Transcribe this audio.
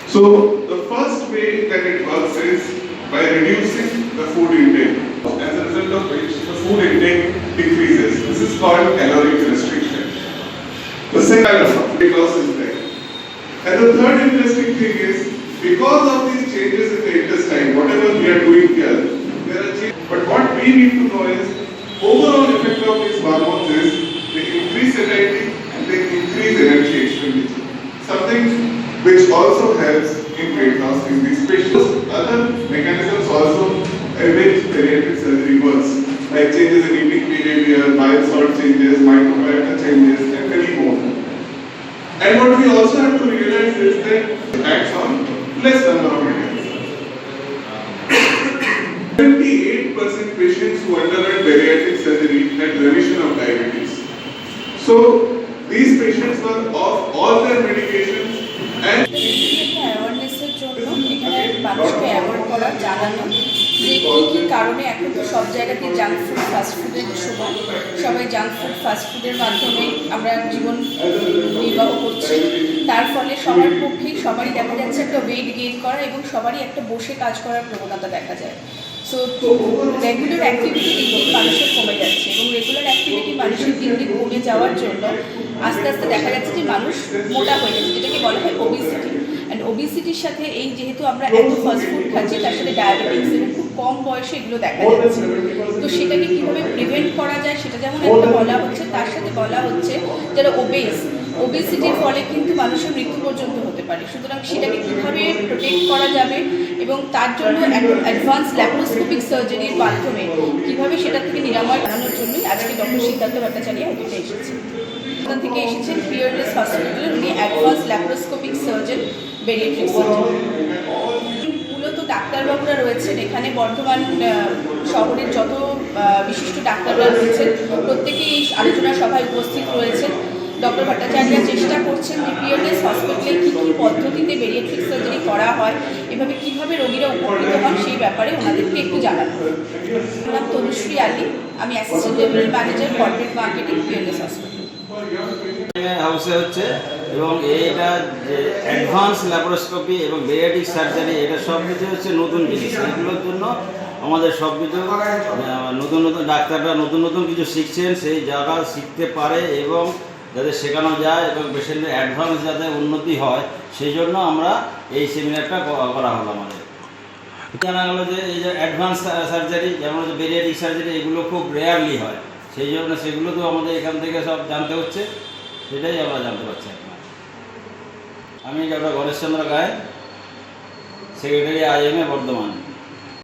So the first way that it works is by reducing the food intake, as a result of which the food intake decreases. This is called caloric restriction. The second weight loss is there. And the third interesting thing is, because of these changes in the intestine, whatever we are doing here, there are changes. But what we need to know is, overall effect of these hormones is they increase satiety and they increase energy expenditure. Something which also helps in weight loss in these patients. Other mechanisms also in which bariatric surgery works, like changes in eating behavior, bile salt changes, microbiota changes, and many more. And what we also have to realize is that it acts on less number of organs. 78% patients who underwent bariatric surgery had remission of diabetes. So these patients were off all their medications and অ্যাওয়ারনেসের জন্য এখানে মানুষকে award করা, জানানো যে কী কী কারণে এখন তো সব জায়গাতে জাঙ্ক ফুড ফাস্টফুডের সময়, সবাই জাঙ্ক ফুড ফাস্টফুডের মাধ্যমে আমরা জীবন নির্বাহ করছি। তার ফলে সবার পক্ষেই সবারই দেখা যাচ্ছে একটা ওয়েট গেইন করা এবং সবারই একটা বসে কাজ করার প্রবণতা দেখা যায়। সো রেগুলার অ্যাক্টিভিটি দিন দিন মানুষের কমে যাচ্ছে এবং রেগুলার অ্যাক্টিভিটি মানুষের দিন দিন কমে যাওয়ার জন্য আস্তে আস্তে দেখা যাচ্ছে যে মানুষ মোটা হয়ে যাচ্ছে, যেটাকে বলা হয় ওবিসিটি। অ্যান্ড ওবিসিটির সাথে এই যেহেতু আমরা এত ফাস্টফুড খাচ্ছি, তার সাথে ডায়াবেটিক্স এবং খুব কম বয়সে এগুলো দেখা যাচ্ছে। তো সেটাকে কীভাবে প্রিভেন্ট করা যায় সেটা যেমন একটা বলা হচ্ছে, তার সাথে বলা হচ্ছে যারা ওবেসিটির ফলে কিন্তু মানুষের মৃত্যু পর্যন্ত হতে পারে। সুতরাং সেটাকে কীভাবে প্রোটেক্ট করা যাবে এবং তার জন্য এখন অ্যাডভান্স ল্যাপ্রোস্কোপিক সার্জারির মাধ্যমে কীভাবে সেটা থেকে নিরাময় করানোর জন্যই আজকে ডক্টর সিদ্ধার্থ ভট্টাচার্য এখানে এসেছে। এখান থেকে এসেছেন পিওরলেস হসপিটালের উনি advance laparoscopic surgeon, bariatric surgeon. মূলত ডাক্তারবাবুরা রয়েছেন এখানে, বর্ধমান শহরের যত বিশিষ্ট ডাক্তাররা রয়েছেন প্রত্যেকেই এই আলোচনা সভায় উপস্থিত রয়েছেন। ডক্টর ভট্টাচার্য চেষ্টা করছেন যে পিওরলেস হসপিটালে কী কী পদ্ধতিতে বেরিয়াট্রিক সার্জারি করা হয়, এভাবে কীভাবে রোগীরা উপকৃত হন সেই ব্যাপারে ওনাদেরকে একটু জানানো। আমার নাম তনুশ্রী আলী, আমি assistant general manager corporate marketing, Peerless hospital হাউসে হচ্ছে। এবং এইটা যে অ্যাডভান্স ল্যাপারোস্কোপি এবং বেরিয়াট্রিক সার্জারি, এটা সব কিছু হচ্ছে নতুন জিনিস। এগুলোর জন্য আমাদের সব কিছু নতুন নতুন ডাক্তাররা নতুন নতুন কিছু শিখছেন, সেই জায়গা শিখতে পারে এবং যাতে শেখানো যায় এবং পেশেন্টের অ্যাডভান্স যাতে উন্নতি হয়, সেই জন্য আমরা এই সেমিনারটা করা হলো। আমাদের জানা গেলো যে এই যে অ্যাডভান্স সার্জারি, যেমন হচ্ছে বেরিয়াট্রিক সার্জারি, এগুলো খুব রেয়ারলি হয়, সেই জন্য সেগুলো তো আমাদের এখান থেকে সব জানতে হচ্ছে, সেটাই আমরা জানতে পারছি। আমি ডক্টর গণেশচন্দ্র গায়ে, সেক্রেটারি IMA বর্ধমান।